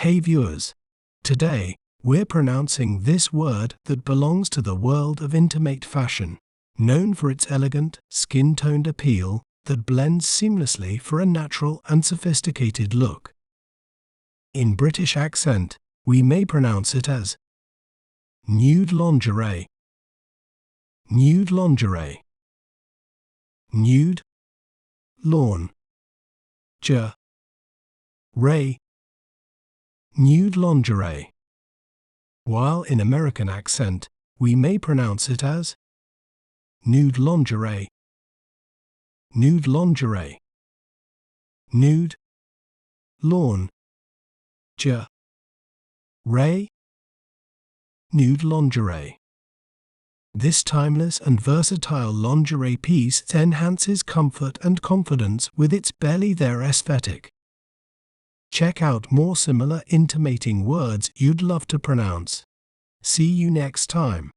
Hey viewers! Today, we're pronouncing this word that belongs to the world of intimate fashion, known for its elegant, skin-toned appeal that blends seamlessly for a natural and sophisticated look. In British accent, we may pronounce it as nude lingerie, nude lingerie, nude, lawn, ray, nude lingerie. While in American accent, we may pronounce it as nude lingerie, nude lingerie, nude, lawn, ray, nude lingerie. This timeless and versatile lingerie piece enhances comfort and confidence with its barely-there aesthetic. Check out more similar intimating words you'd love to pronounce. See you next time.